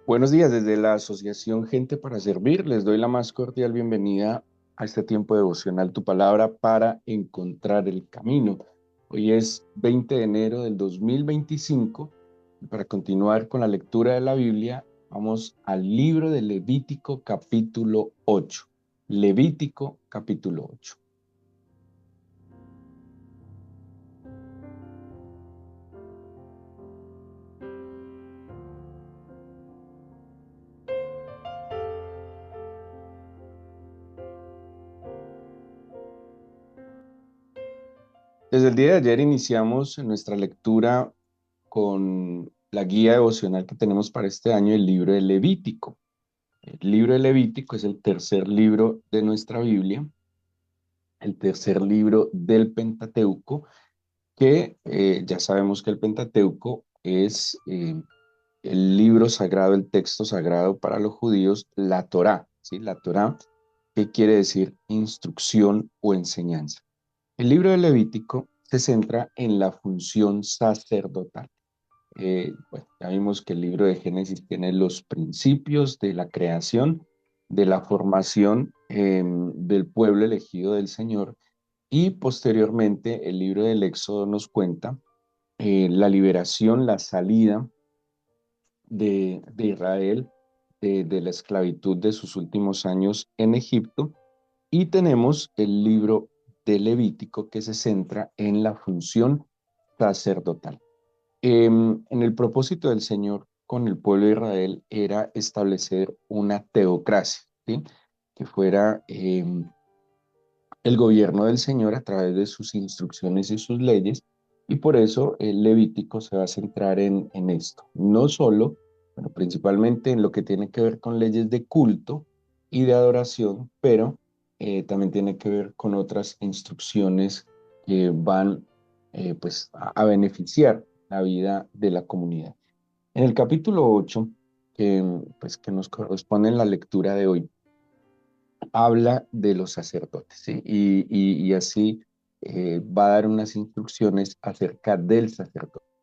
Buenos días, desde la Asociación Gente para Servir, les doy la más cordial bienvenida a este tiempo devocional, tu palabra para encontrar el camino. Hoy es 20 de enero del 2025 y para continuar con la lectura de la Biblia, vamos al libro de Levítico capítulo 8. Levítico capítulo 8. Desde el día de ayer iniciamos nuestra lectura con la guía devocional que tenemos para este año, el libro de Levítico. El libro de Levítico es el tercer libro de nuestra Biblia, el tercer libro del Pentateuco, que ya sabemos que el Pentateuco es el libro sagrado, el texto sagrado para los judíos, la Torá, ¿sí? La Torá, que quiere decir instrucción o enseñanza. El libro de Levítico se centra en la función sacerdotal. Bueno, ya vimos que el libro de Génesis tiene los principios de la creación, de la formación del pueblo elegido del Señor y posteriormente el libro del Éxodo nos cuenta la liberación, la salida de Israel de la esclavitud de sus últimos años en Egipto y tenemos el libro de Levítico que se centra en la función sacerdotal. En el propósito del Señor con el pueblo de Israel era establecer una teocracia, ¿sí? Que fuera el gobierno del Señor a través de sus instrucciones y sus leyes, y por eso el Levítico se va a centrar en esto, no solo, bueno, principalmente en lo que tiene que ver con leyes de culto y de adoración, pero también tiene que ver con otras instrucciones que van pues a beneficiar la vida de la comunidad. En el capítulo 8, pues, que nos corresponde en la lectura de hoy, habla de los sacerdotes, ¿sí? Y así va a dar unas instrucciones acerca del sacerdote.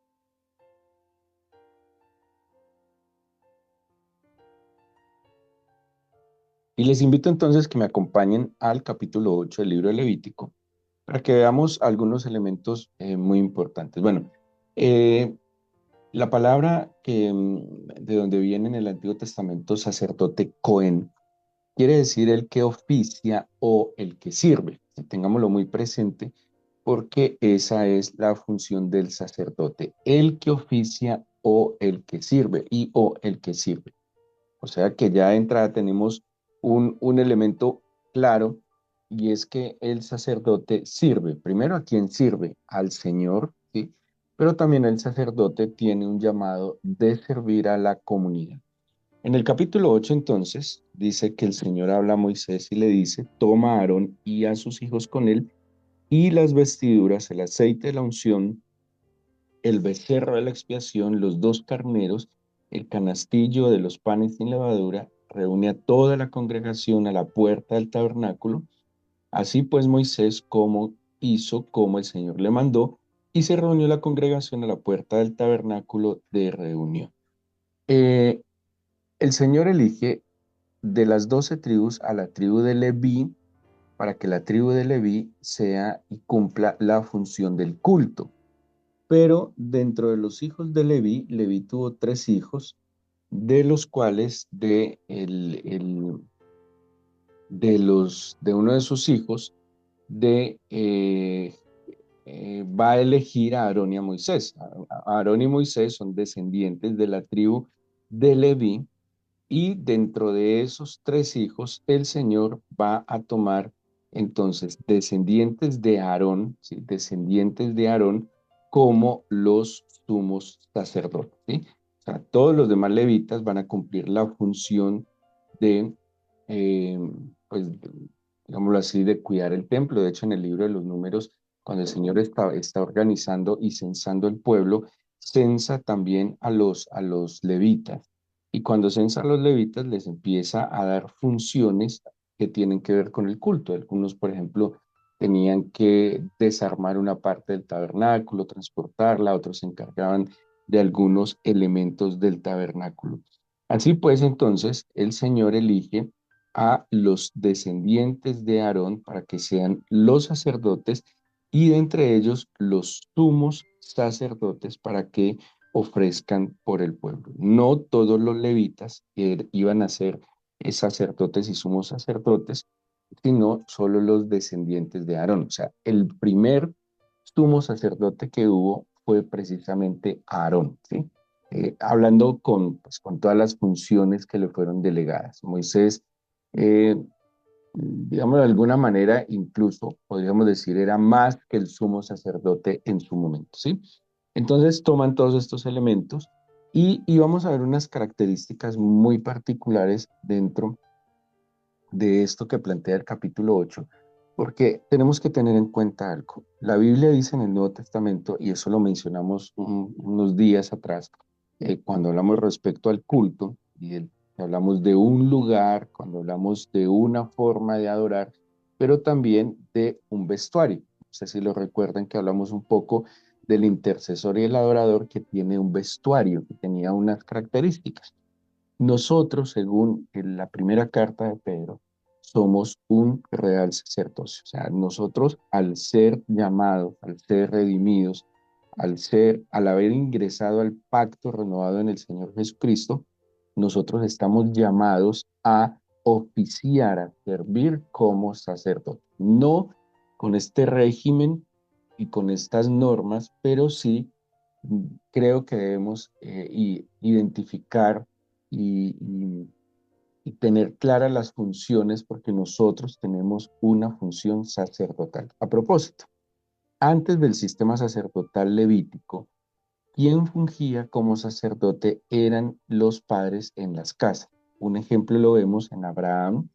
Y les invito entonces que me acompañen al capítulo 8 del libro de Levítico para que veamos algunos elementos muy importantes. Bueno, eh, la palabra de donde viene en el Antiguo Testamento, sacerdote Cohen, quiere decir el que oficia o el que sirve. Tengámoslo muy presente porque esa es la función del sacerdote, el que oficia o el que sirve y o el que sirve. O sea que ya de entrada tenemos un elemento claro y es que el sacerdote sirve. Primero, ¿a quién sirve? Al Señor, ¿sí? Pero también el sacerdote tiene un llamado de servir a la comunidad. En el capítulo 8, entonces, dice que el Señor habla a Moisés y le dice, toma a Aarón y a sus hijos con él y las vestiduras, el aceite de la unción, el becerro de la expiación, los dos carneros, el canastillo de los panes sin levadura, reúne a toda la congregación a la puerta del tabernáculo. Así pues Moisés como hizo como el Señor le mandó y se reunió la congregación a la puerta del tabernáculo de reunión. Eh, el Señor elige de las 12 tribus a la tribu de Leví para que la tribu de Leví sea y cumpla la función del culto. Pero dentro de los hijos de Leví, Leví tuvo tres hijos, de los cuales de uno de sus hijos va a elegir a Aarón y a Moisés. Aarón y Moisés son descendientes de la tribu de Leví y dentro de esos tres hijos, el Señor va a tomar entonces descendientes de Aarón, ¿sí? Descendientes de Aarón como los sumos sacerdotes, ¿sí? O sea, todos los demás levitas van a cumplir la función de, eh, pues, digámoslo así, de cuidar el templo. De hecho, en el libro de los números, cuando el Señor está organizando y censando el pueblo, censa también a los levitas. Y cuando censa a los levitas, les empieza a dar funciones que tienen que ver con el culto. Algunos, por ejemplo, tenían que desarmar una parte del tabernáculo, transportarla, otros se encargaban de algunos elementos del tabernáculo. Así pues, entonces, el Señor elige a los descendientes de Aarón para que sean los sacerdotes y de entre ellos los sumos sacerdotes para que ofrezcan por el pueblo. No todos los levitas iban a ser sacerdotes y sumos sacerdotes, sino solo los descendientes de Aarón. O sea, el primer sumo sacerdote que hubo fue precisamente Aarón, ¿sí? Hablando pues, con todas las funciones que le fueron delegadas. Moisés, eh, digamos de alguna manera, incluso podríamos decir, era más que el sumo sacerdote en su momento, ¿sí? Entonces toman todos estos elementos y vamos a ver unas características muy particulares dentro de esto que plantea el capítulo 8, porque tenemos que tener en cuenta algo. La Biblia dice en el Nuevo Testamento, y eso lo mencionamos unos días atrás, cuando hablamos respecto al culto, hablamos de un lugar, cuando hablamos de una forma de adorar, pero también de un vestuario. No sé si lo recuerdan que hablamos un poco del intercesor y el adorador que tiene un vestuario, que tenía unas características. Nosotros, según en la primera carta de Pedro, somos un real sacerdocio. O sea, nosotros al ser llamados, al ser redimidos, al haber ingresado al pacto renovado en el Señor Jesucristo, nosotros estamos llamados a oficiar, a servir como sacerdote. No con este régimen y con estas normas, pero sí creo que debemos identificar y, y tener claras las funciones porque nosotros tenemos una función sacerdotal. A propósito, antes del sistema sacerdotal levítico, quien fungía como sacerdote eran los padres en las casas. Un ejemplo lo vemos en Abraham.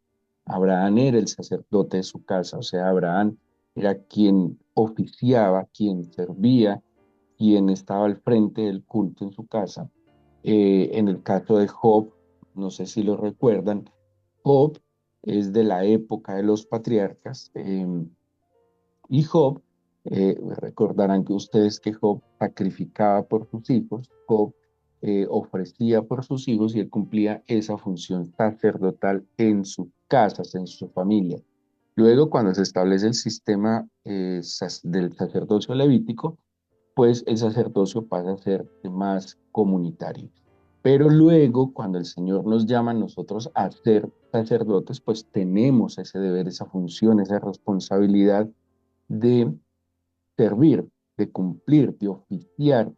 Abraham era el sacerdote de su casa, o sea, Abraham era quien oficiaba, quien servía, quien estaba al frente del culto en su casa. En el caso de Job, no sé si lo recuerdan, Job es de la época de los patriarcas, y Job, recordarán que ustedes que Job sacrificaba por sus hijos, Job ofrecía por sus hijos y él cumplía esa función sacerdotal en sus casas, en su familia. Luego, cuando se establece el sistema del sacerdocio levítico, pues el sacerdocio pasa a ser más comunitario. Pero luego, cuando el Señor nos llama a nosotros a ser sacerdotes, pues tenemos ese deber, esa función, esa responsabilidad de servir, de cumplir, de oficiar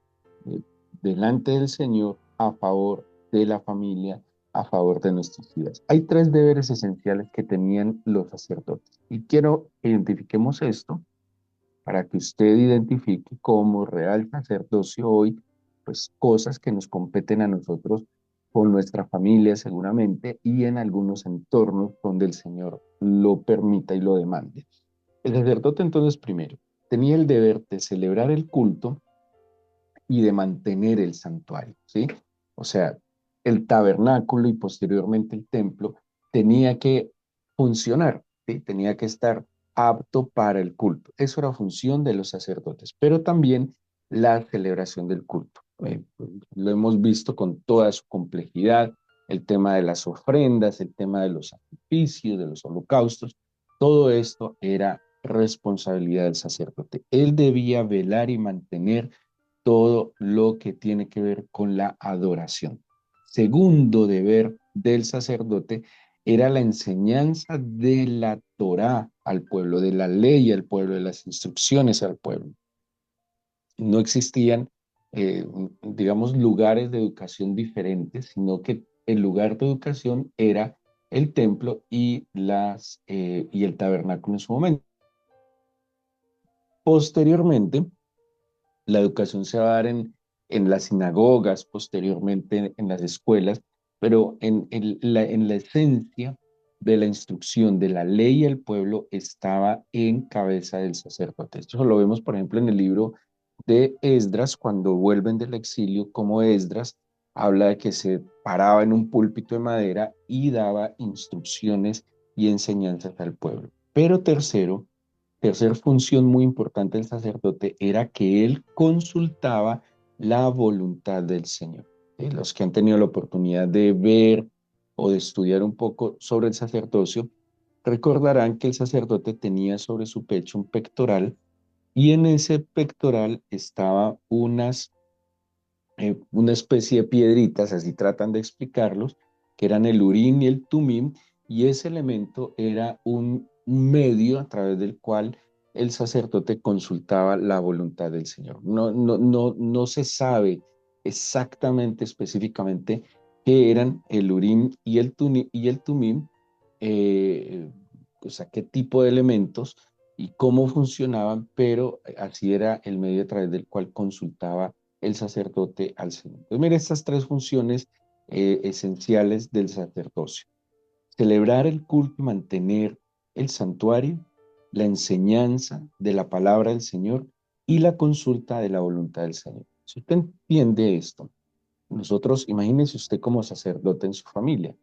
eh, delante del Señor a favor de la familia, a favor de nuestras vidas. Hay tres deberes esenciales que tenían los sacerdotes y quiero que identifiquemos esto para que usted identifique como real sacerdocio hoy, pues cosas que nos competen a nosotros con nuestra familia seguramente y en algunos entornos donde el Señor lo permita y lo demande. El sacerdote entonces primero tenía el deber de celebrar el culto y de mantener el santuario, ¿sí? O sea, el tabernáculo y posteriormente el templo tenía que funcionar, ¿sí? Tenía que estar apto para el culto. Eso era función de los sacerdotes, pero también la celebración del culto. Lo hemos visto con toda su complejidad, el tema de las ofrendas, el tema de los sacrificios, de los holocaustos, todo esto era responsabilidad del sacerdote. Él debía velar y mantener todo lo que tiene que ver con la adoración. Segundo deber del sacerdote era la enseñanza de la Torá al pueblo, de la ley al pueblo, de las instrucciones al pueblo. No existían, digamos, lugares de educación diferentes, sino que el lugar de educación era el templo y el tabernáculo en su momento. Posteriormente, la educación se va a dar en las sinagogas, posteriormente en las escuelas, pero en la esencia de la instrucción de la ley al pueblo estaba en cabeza del sacerdote. Esto lo vemos, por ejemplo, en el libro de Esdras, cuando vuelven del exilio, como Esdras habla de que se paraba en un púlpito de madera y daba instrucciones y enseñanzas al pueblo. Pero tercer función muy importante del sacerdote era que él consultaba la voluntad del Señor. Los que han tenido la oportunidad de ver o de estudiar un poco sobre el sacerdocio, recordarán que el sacerdote tenía sobre su pecho un pectoral y en ese pectoral estaba una especie de piedritas, así tratan de explicarlos, que eran el urín y el tumim, y ese elemento era un medio a través del cual el sacerdote consultaba la voluntad del Señor. No se sabe exactamente, específicamente, qué eran el urín y el tumim, eh, o sea, qué tipo de elementos y cómo funcionaban, pero así era el medio a través del cual consultaba el sacerdote al Señor. Entonces, mira estas tres funciones esenciales del sacerdocio: celebrar el culto y mantener el santuario, la enseñanza de la palabra del Señor y la consulta de la voluntad del Señor. Si usted entiende esto, nosotros, imagínese usted como sacerdote en su familia,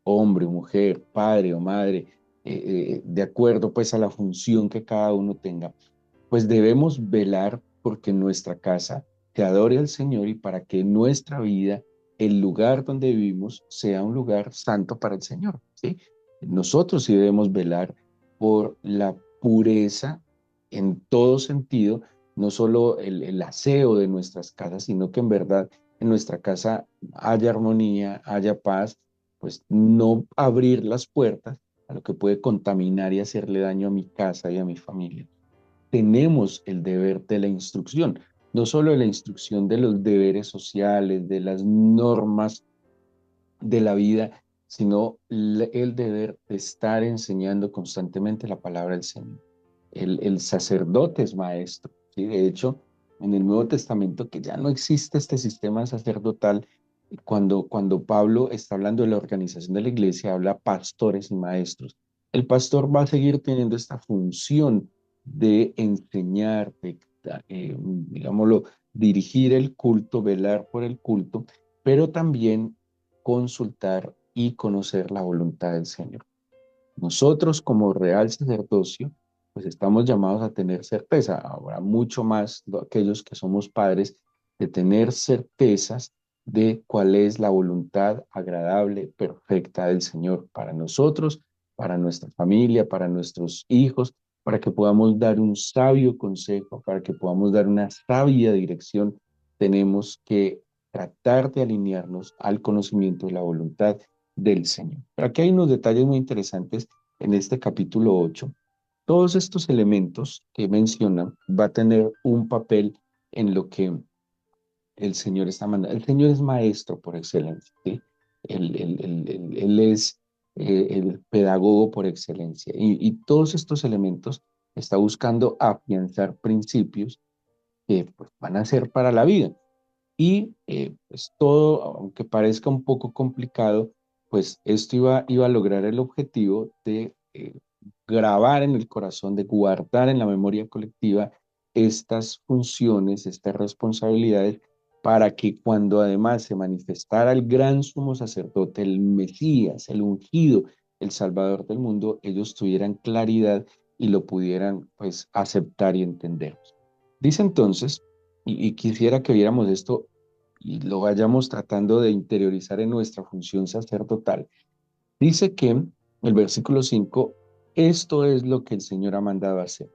hombre o mujer, padre o madre, de acuerdo pues a la función que cada uno tenga, pues debemos velar porque en nuestra casa se adore al Señor y para que nuestra vida, el lugar donde vivimos, sea un lugar santo para el Señor, ¿sí? Nosotros sí debemos velar por la pureza en todo sentido, no solo el aseo de nuestras casas, sino que en verdad en nuestra casa haya armonía, haya paz, pues no abrir las puertas a lo que puede contaminar y hacerle daño a mi casa y a mi familia. Tenemos el deber de la instrucción, no solo de la instrucción de los deberes sociales, de las normas de la vida, sino el deber de estar enseñando constantemente la palabra del Señor. El sacerdote es maestro, ¿sí? De hecho, en el Nuevo Testamento, que ya no existe este sistema sacerdotal, cuando Pablo está hablando de la organización de la iglesia, habla pastores y maestros. El pastor va a seguir teniendo esta función de enseñar, digámoslo, dirigir el culto, velar por el culto, pero también consultar y conocer la voluntad del Señor. Nosotros como real sacerdocio, pues estamos llamados a tener certeza, ahora mucho más aquellos que somos padres, de tener certezas de cuál es la voluntad agradable, perfecta del Señor para nosotros, para nuestra familia, para nuestros hijos, para que podamos dar un sabio consejo, para que podamos dar una sabia dirección. Tenemos que tratar de alinearnos al conocimiento de la voluntad del Señor. Pero aquí hay unos detalles muy interesantes en este capítulo 8. Todos estos elementos que menciona va a tener un papel en lo que el Señor está mandando. El Señor es maestro por excelencia, ¿sí? Él es el pedagogo por excelencia. Y todos estos elementos está buscando afianzar principios que pues, van a ser para la vida. Y pues todo, aunque parezca un poco complicado, pues esto iba a lograr el objetivo de grabar en el corazón, de guardar en la memoria colectiva estas funciones, estas responsabilidades, para que cuando además se manifestara el gran sumo sacerdote, el Mesías, el ungido, el Salvador del mundo, ellos tuvieran claridad y lo pudieran pues aceptar y entender. Dice entonces, y quisiera que viéramos esto y lo vayamos tratando de interiorizar en nuestra función sacerdotal. Dice que el versículo 5: esto es lo que el Señor ha mandado hacer.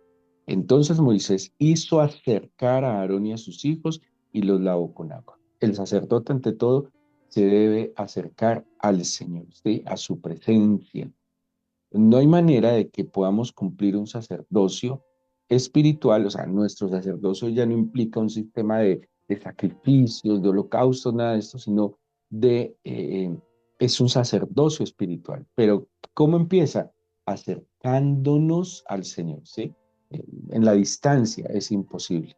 Entonces Moisés hizo acercar a Aarón y a sus hijos y los lavó con agua. El sacerdote, ante todo, se debe acercar al Señor, ¿sí? A su presencia. No hay manera de que podamos cumplir un sacerdocio espiritual, o sea, nuestro sacerdocio ya no implica un sistema de sacrificios, de holocaustos, nada de esto, sino es un sacerdocio espiritual. Pero ¿cómo empieza? Acercándonos al Señor, ¿sí? En la distancia es imposible.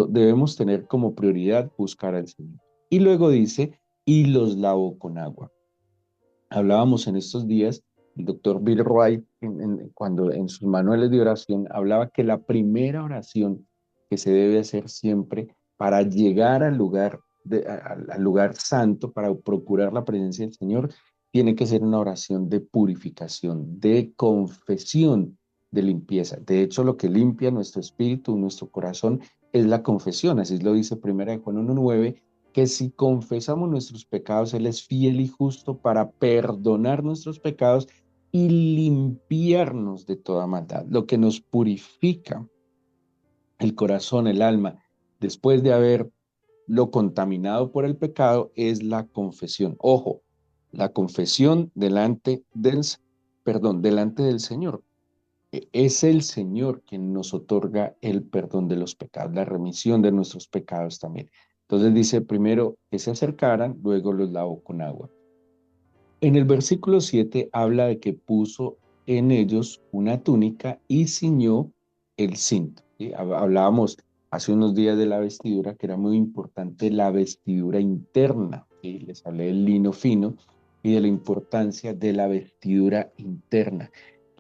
Debemos tener como prioridad buscar al Señor. Y luego dice, y los lavó con agua. Hablábamos en estos días, el doctor Bill Wright, cuando en sus manuales de oración, hablaba que la primera oración que se debe hacer siempre para llegar al lugar, al lugar santo, para procurar la presencia del Señor, tiene que ser una oración de purificación, de confesión, de limpieza. De hecho, lo que limpia nuestro espíritu, nuestro corazón, es la confesión. Así lo dice 1 Juan 1:9, que si confesamos nuestros pecados, Él es fiel y justo para perdonar nuestros pecados y limpiarnos de toda maldad. Lo que nos purifica el corazón, el alma, después de haberlo contaminado por el pecado, es la confesión. Ojo, la confesión delante del Señor. Es el Señor quien nos otorga el perdón de los pecados, la remisión de nuestros pecados también. Entonces dice primero que se acercaran, luego los lavó con agua. En el versículo 7 habla de que puso en ellos una túnica y ciñó el cinto. ¿Sí? Hablábamos hace unos días de la vestidura, que era muy importante la vestidura interna. ¿Sí? Les hablé del lino fino y de la importancia de la vestidura interna.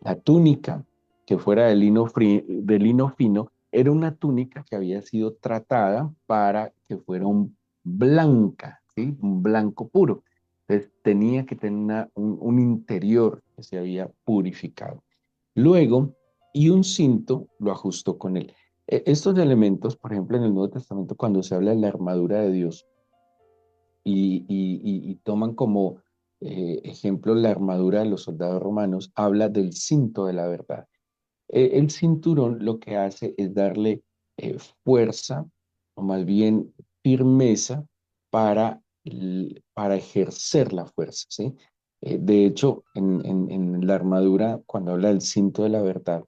La túnica, que fuera de lino fino, era una túnica que había sido tratada para que fuera blanca, ¿sí? Un blanco puro. Entonces tenía que tener un interior que se había purificado. Luego, y un cinto lo ajustó con él. Estos elementos, por ejemplo, en el Nuevo Testamento, cuando se habla de la armadura de Dios y toman como ejemplo la armadura de los soldados romanos, habla del cinto de la verdad. El cinturón lo que hace es darle fuerza, o más bien firmeza, para ejercer la fuerza, ¿sí? De hecho, en la armadura, cuando habla del cinto de la verdad,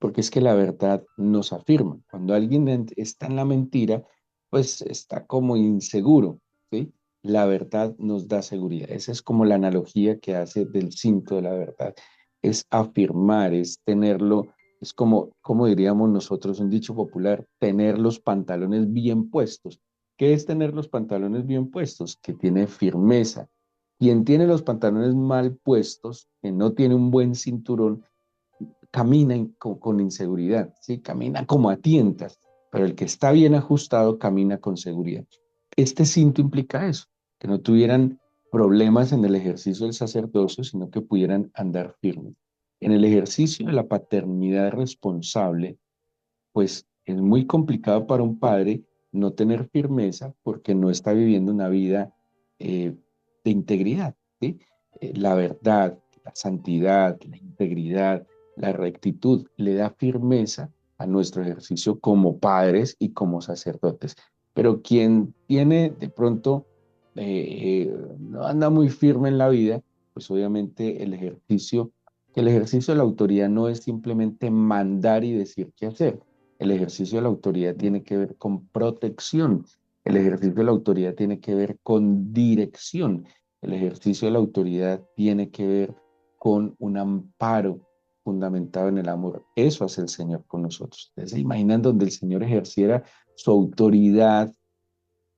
porque es que la verdad nos afirma. Cuando alguien está en la mentira, pues está como inseguro, ¿sí? La verdad nos da seguridad. Esa es como la analogía que hace del cinto de la verdad. Es afirmar, es tenerlo, es como diríamos nosotros, un dicho popular, tener los pantalones bien puestos. ¿Qué es tener los pantalones bien puestos? Que tiene firmeza. Quien tiene los pantalones mal puestos, que no tiene un buen cinturón, camina con inseguridad, ¿sí? Camina como a tientas, pero el que está bien ajustado camina con seguridad. Este cinto implica eso, que no tuvieran problemas en el ejercicio del sacerdocio, sino que pudieran andar firmes. En el ejercicio de la paternidad responsable, pues es muy complicado para un padre no tener firmeza porque no está viviendo una vida de integridad, ¿sí? La verdad, la santidad, la integridad, la rectitud le da firmeza a nuestro ejercicio como padres y como sacerdotes. Pero quien tiene de pronto, no anda muy firme en la vida, pues obviamente el ejercicio de la autoridad no es simplemente mandar y decir qué hacer. El ejercicio de la autoridad tiene que ver con protección. El ejercicio de la autoridad tiene que ver con dirección. El ejercicio de la autoridad tiene que ver con un amparo fundamentado en el amor. Eso hace el Señor con nosotros. Ustedes se imaginan donde el Señor ejerciera su autoridad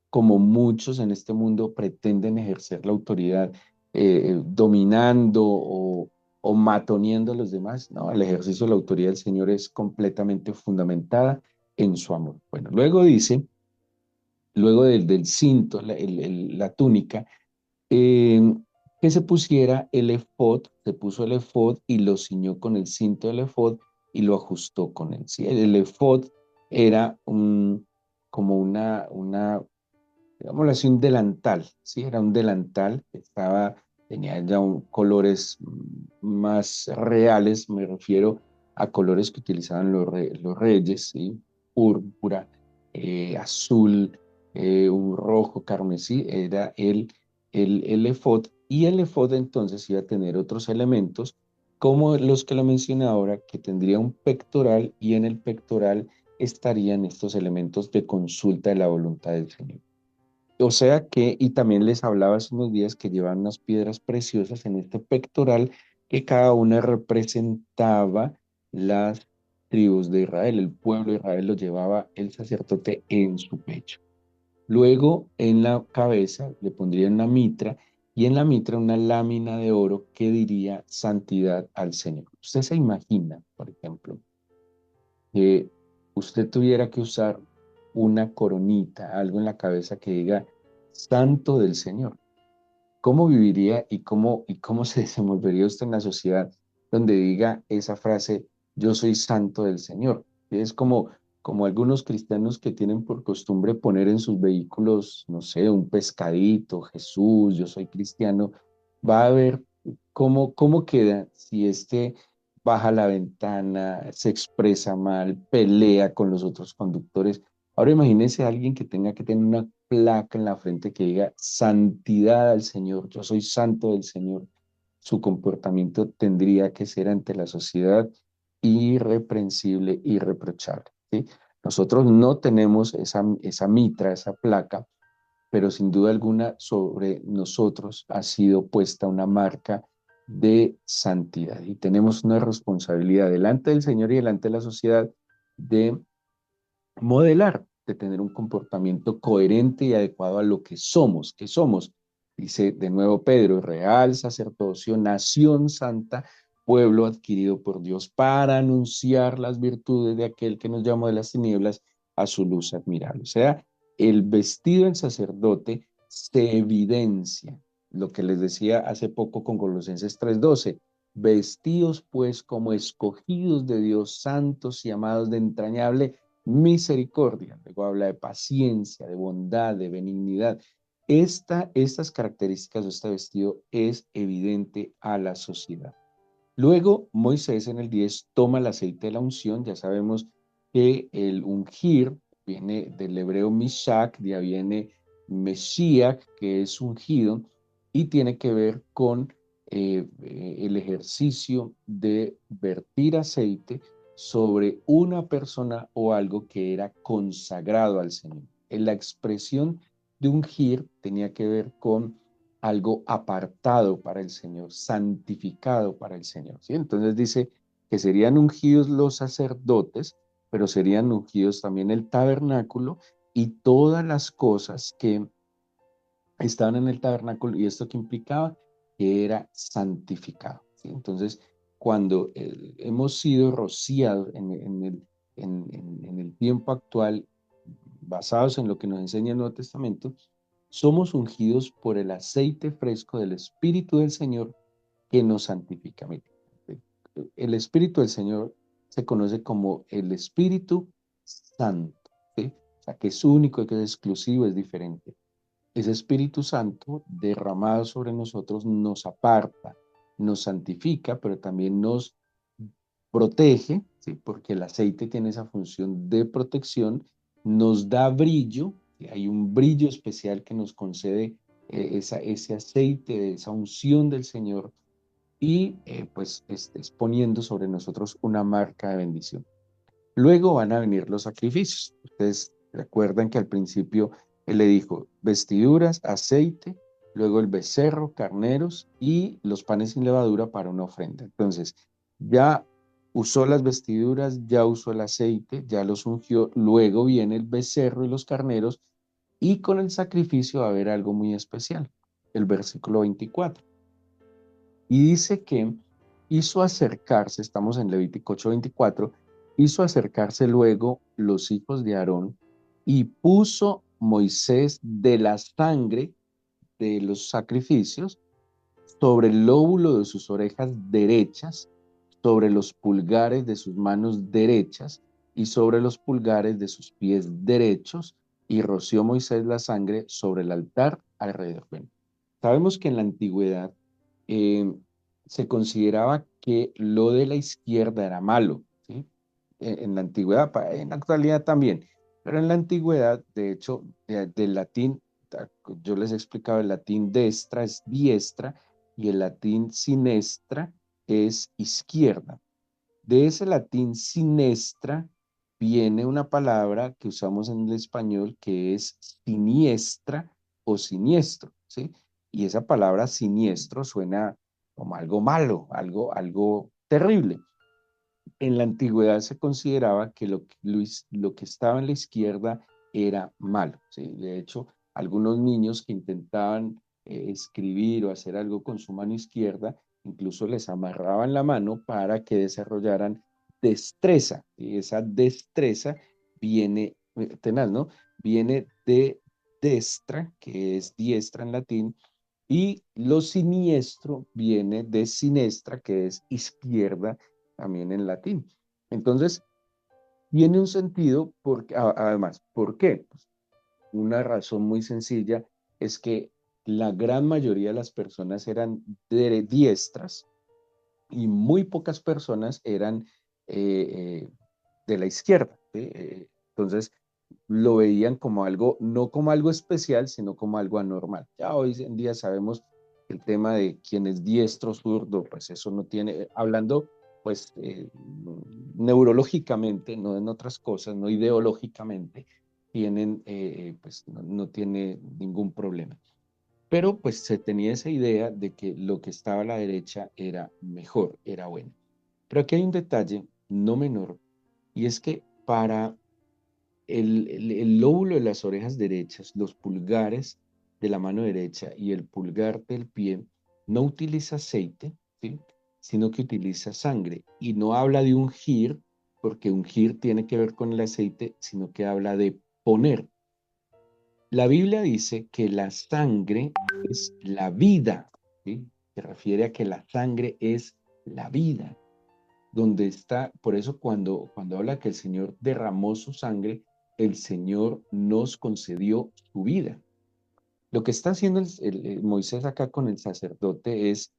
como muchos en este mundo pretenden ejercer la autoridad, dominando o matoneando a los demás. No, el ejercicio de la autoridad del Señor es completamente fundamentada en su amor. Bueno, luego dice, luego del cinto, la túnica, eh, que se pusiera el efod, se puso el efod y lo ciñó con el cinto del efod y lo ajustó con él. ¿Sí? El efod era como digámoslo así, un delantal, ¿sí? Era un delantal que tenía ya colores más reales, me refiero a colores que utilizaban los reyes, ¿sí? Púrpura, azul, un rojo, carmesí, era el efod, y el efod entonces iba a tener otros elementos, como los que lo mencioné ahora, que tendría un pectoral, y en el pectoral estarían estos elementos de consulta de la voluntad del Señor. O sea que, y también les hablaba hace unos días que llevaban unas piedras preciosas en este pectoral, que cada una representaba las tribus de Israel. El pueblo de Israel lo llevaba el sacerdote en su pecho. Luego en la cabeza le pondrían una mitra, y en la mitra una lámina de oro que diría santidad al Señor. Usted se imagina, por ejemplo, que usted tuviera que usar una coronita, algo en la cabeza que diga Santo del Señor. ¿Cómo viviría y cómo se desenvolvería usted en la sociedad donde diga esa frase, yo soy santo del Señor? Es como como algunos cristianos que tienen por costumbre poner en sus vehículos, no sé, un pescadito, Jesús, yo soy cristiano, va a ver cómo queda si este baja la ventana, se expresa mal, pelea con los otros conductores. Ahora imagínese a alguien que tenga que tener una placa en la frente que diga santidad al Señor, yo soy santo del Señor. Su comportamiento tendría que ser ante la sociedad irreprensible, irreprochable, ¿sí? Nosotros no tenemos esa mitra, esa placa, pero sin duda alguna sobre nosotros ha sido puesta una marca de santidad y tenemos una responsabilidad delante del Señor y delante de la sociedad de modelar, de tener un comportamiento coherente y adecuado a lo que somos. Dice de nuevo Pedro, real sacerdocio, nación santa, pueblo adquirido por Dios para anunciar las virtudes de aquel que nos llamó de las tinieblas a su luz admirable. O sea, el vestido del sacerdote se evidencia, lo que les decía hace poco con Colosenses 3:12, vestidos pues como escogidos de Dios, santos y amados de entrañable misericordia, luego habla de paciencia, de bondad, de benignidad. Estas características de este vestido es evidente a la sociedad. Luego Moisés en el 10 toma el aceite de la unción, ya sabemos que el ungir viene del hebreo mishak, de ahí viene Mesías, que es ungido, y tiene que ver con el ejercicio de vertir aceite sobre una persona o algo que era consagrado al Señor. En la expresión de ungir tenía que ver con algo apartado para el Señor, santificado para el Señor, ¿sí? Entonces dice que serían ungidos los sacerdotes, pero serían ungidos también el tabernáculo y todas las cosas que estaban en el tabernáculo, y esto que implicaba que era santificado, ¿sí? Entonces, cuando hemos sido rociados en el tiempo actual, basados en lo que nos enseña el Nuevo Testamento, somos ungidos por el aceite fresco del Espíritu del Señor que nos santifica. Mire, el Espíritu del Señor se conoce como el Espíritu Santo, ¿sí? O sea, que es único, que es exclusivo, es diferente. Ese Espíritu Santo derramado sobre nosotros nos aparta, nos santifica, pero también nos protege, ¿sí? Porque el aceite tiene esa función de protección, nos da brillo, ¿sí? Hay un brillo especial que nos concede ese aceite, esa unción del Señor, y pues es poniendo sobre nosotros una marca de bendición. Luego van a venir los sacrificios. Ustedes recuerdan que al principio él le dijo vestiduras, aceite, luego el becerro, carneros y los panes sin levadura para una ofrenda. Entonces, ya usó las vestiduras, ya usó el aceite, ya los ungió, luego viene el becerro y los carneros, y con el sacrificio va a haber algo muy especial. El versículo 24. Y dice que hizo acercarse, estamos en Levítico 8:24, hizo acercarse luego los hijos de Aarón y puso Moisés de la sangre de los sacrificios sobre el lóbulo de sus orejas derechas, sobre los pulgares de sus manos derechas y sobre los pulgares de sus pies derechos, y roció Moisés la sangre sobre el altar alrededor. Bueno, sabemos que en la antigüedad eh, se consideraba que lo de la izquierda era malo, ¿sí? En la antigüedad, en la actualidad también, pero en la antigüedad, de hecho, del latín, yo les he explicado, el latín destra es diestra y el latín sinestra es izquierda. De ese latín sinestra viene una palabra que usamos en el español que es siniestra o siniestro, ¿sí? Y esa palabra siniestro suena como algo malo, algo terrible. En la antigüedad se consideraba que lo que estaba en la izquierda era malo, ¿sí? De hecho, algunos niños que intentaban escribir o hacer algo con su mano izquierda, incluso les amarraban la mano para que desarrollaran destreza. Y esa destreza viene, tenaz, ¿no? Viene de destra, que es diestra en latín, y lo siniestro viene de sinestra, que es izquierda también en latín. Entonces, Tiene un sentido porque, además, ¿por qué? Pues una razón muy sencilla es que la gran mayoría de las personas eran diestras y muy pocas personas eran de la izquierda, ¿sí? Entonces lo veían como algo, no como algo especial, sino como algo anormal. Ya hoy en día sabemos el tema de quién es diestro, zurdo, pues eso no tiene, hablando pues neurológicamente, no en otras cosas, no ideológicamente, tienen, pues no tiene ningún problema. Pero pues se tenía esa idea de que lo que estaba a la derecha era mejor, era bueno. Pero aquí hay un detalle no menor, y es que para el lóbulo de las orejas derechas, los pulgares de la mano derecha y el pulgar del pie, no utiliza aceite, ¿sí? Sino que utiliza sangre. Y no habla de ungir, porque ungir tiene que ver con el aceite, sino que habla de poner. La Biblia dice que la sangre es la vida, ¿sí? Se refiere a que la sangre es la vida, donde está, por eso cuando habla que el Señor derramó su sangre, el Señor nos concedió su vida. Lo que está haciendo Moisés acá con el sacerdote es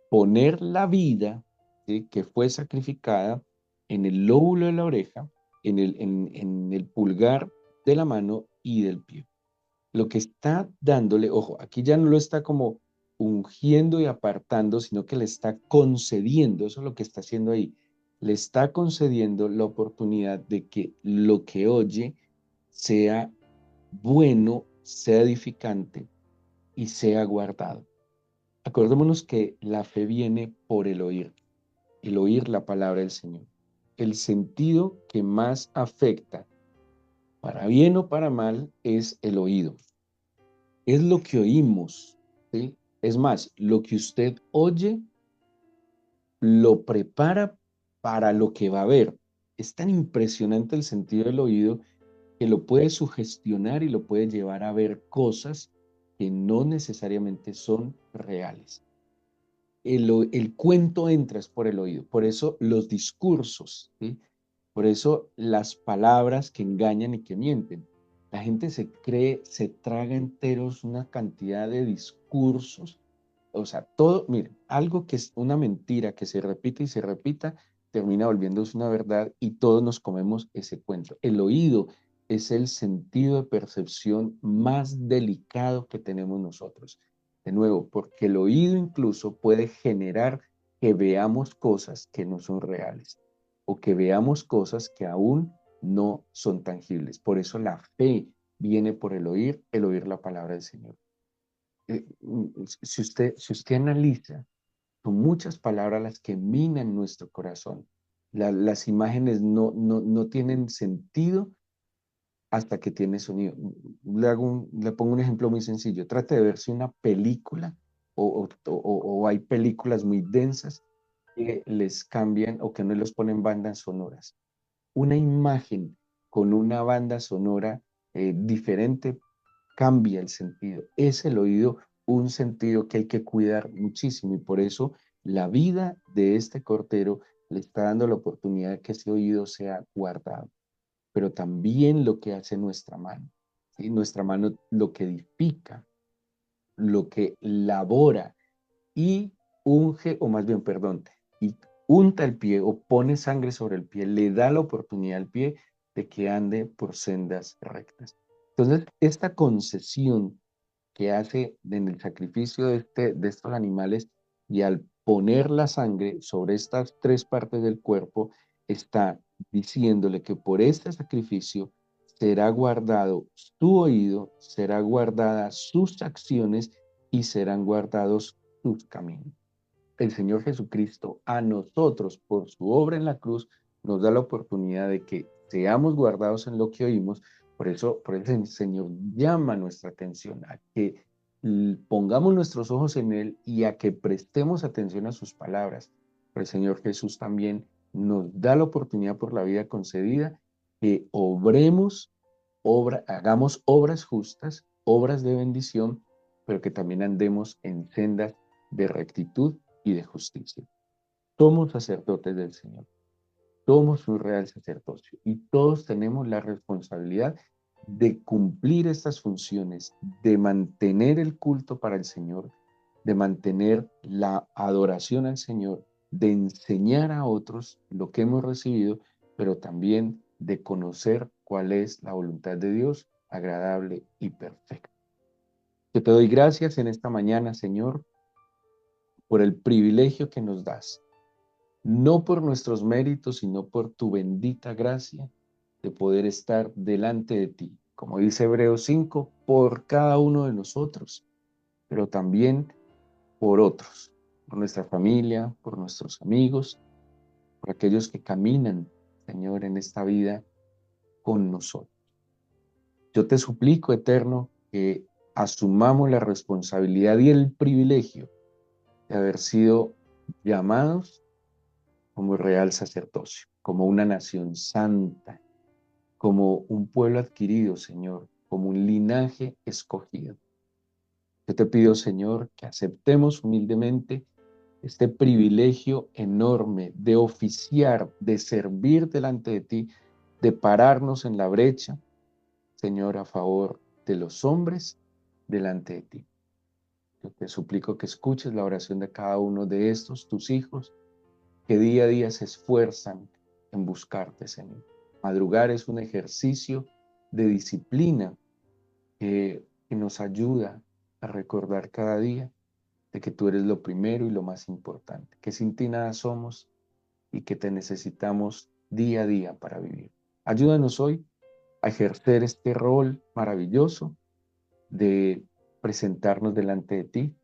poner la vida, ¿sí? Que fue sacrificada en el lóbulo de la oreja, en el pulgar de la mano y del pie. Lo que está dándole, ojo, aquí ya no lo está como ungiendo y apartando, sino que le está concediendo, eso es lo que está haciendo ahí, le está concediendo la oportunidad de que lo que oye sea bueno, sea edificante y sea guardado. Acordémonos que la fe viene por el oír la palabra del Señor. El sentido que más afecta, para bien o para mal, es el oído. Es lo que oímos, ¿sí? Es más, lo que usted oye lo prepara para lo que va a ver. Es tan impresionante el sentido del oído que lo puede sugestionar y lo puede llevar a ver cosas que no necesariamente son reales. El cuento entra es por el oído, por eso los discursos, ¿sí? Por eso las palabras que engañan y que mienten. La gente se cree, se traga enteros una cantidad de discursos, o sea, todo, miren, algo que es una mentira que se repite y se repita, termina volviéndose una verdad y todos nos comemos ese cuento. El oído es el sentido de percepción más delicado que tenemos nosotros. De nuevo, porque el oído incluso puede generar que veamos cosas que no son reales o que veamos cosas que aún no son tangibles. Por eso la fe viene por el oír la palabra del Señor. Si usted analiza, son muchas palabras las que minan nuestro corazón. Las imágenes no tienen sentido hasta que tiene sonido. Le pongo un ejemplo muy sencillo. Trate de ver si una película o hay películas muy densas que les cambian o que no les ponen bandas sonoras. Una imagen con una banda sonora diferente cambia el sentido. Es el oído un sentido que hay que cuidar muchísimo y por eso la vida de este cordero le está dando la oportunidad de que ese oído sea guardado, pero también lo que hace nuestra mano. ¿Sí? Nuestra mano lo que edifica, lo que labora y unge, o más bien, perdón, y unta el pie o pone sangre sobre el pie, le da la oportunidad al pie de que ande por sendas rectas. Entonces, esta concesión que hace en el sacrificio de estos animales y al poner la sangre sobre estas tres partes del cuerpo, está diciéndole que por este sacrificio será guardado su oído, será guardadas sus acciones y serán guardados sus caminos. El Señor Jesucristo a nosotros, por su obra en la cruz, nos da la oportunidad de que seamos guardados en lo que oímos. Por eso el Señor llama nuestra atención a que pongamos nuestros ojos en Él y a que prestemos atención a sus palabras. Pero el Señor Jesús también nos da la oportunidad por la vida concedida que hagamos obras justas, obras de bendición, pero que también andemos en sendas de rectitud y de justicia. Somos sacerdotes del Señor. somos un real sacerdocio y todos tenemos la responsabilidad de cumplir estas funciones, de mantener el culto para el Señor, de mantener la adoración al Señor, de enseñar a otros lo que hemos recibido, pero también de conocer cuál es la voluntad de Dios, agradable y perfecta. Yo te doy gracias en esta mañana, Señor, por el privilegio que nos das, no por nuestros méritos, sino por tu bendita gracia de poder estar delante de ti, como dice Hebreos 5, por cada uno de nosotros, pero también por otros, por nuestra familia, por nuestros amigos, por aquellos que caminan, Señor, en esta vida con nosotros. Yo te suplico, Eterno, que asumamos la responsabilidad y el privilegio de haber sido llamados como real sacerdocio, como una nación santa, como un pueblo adquirido, Señor, como un linaje escogido. Yo te pido, Señor, que aceptemos humildemente este privilegio enorme de oficiar, de servir delante de ti, de pararnos en la brecha, Señor, a favor de los hombres delante de ti. Yo te suplico que escuches la oración de cada uno de estos, tus hijos, que día a día se esfuerzan en buscarte, Señor. Madrugar es un ejercicio de disciplina que nos ayuda a recordar cada día de que tú eres lo primero y lo más importante, que sin ti nada somos y que te necesitamos día a día para vivir. Ayúdanos hoy a ejercer este rol maravilloso de presentarnos delante de ti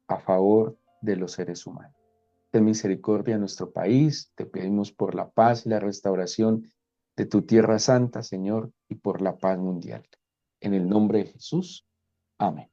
a favor de los seres humanos. Ten misericordia en nuestro país, te pedimos por la paz y la restauración de tu tierra santa, Señor, y por la paz mundial. En el nombre de Jesús, amén.